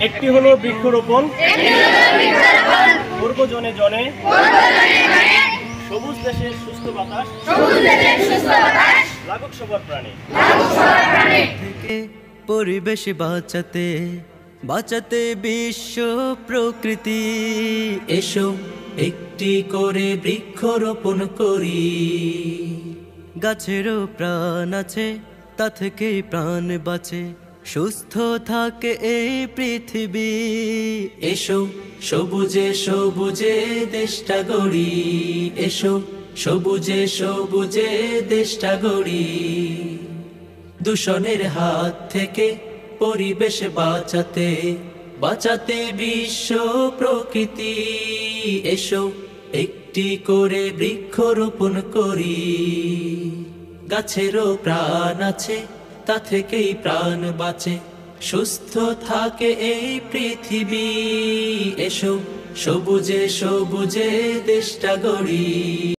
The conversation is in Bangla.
একটি হলো বৃক্ষরোপণ, করব জনে জনে, সবুজ দেশের সুস্থ বাতাস, লাগুক সবার প্রাণে। থেকে পরিবেশ বাঁচাতে বাঁচাতে বিশ্ব প্রকৃতি, এসো একটি করে বৃক্ষরোপণ করি। গাছেরও প্রাণ আছে, তা থেকেই প্রাণ বাঁচে, সুস্থ থাকে এই পৃথিবী। এসো সবুজে সবুজে দেশটা গড়ি, এসো সবুজে সবুজে দেশটা গড়ি। দূষণের হাত থেকে পরিবেশ বাঁচাতে বাঁচাতে বিশ্ব প্রকৃতি, এসো একটি করে বৃক্ষরোপণ করি। গাছেরও প্রাণ আছে, তা থেকেই প্রাণ বাঁচে, সুস্থ থাকে এই পৃথিবী। এসো সবুজে সবুজে দেশটা গড়ি।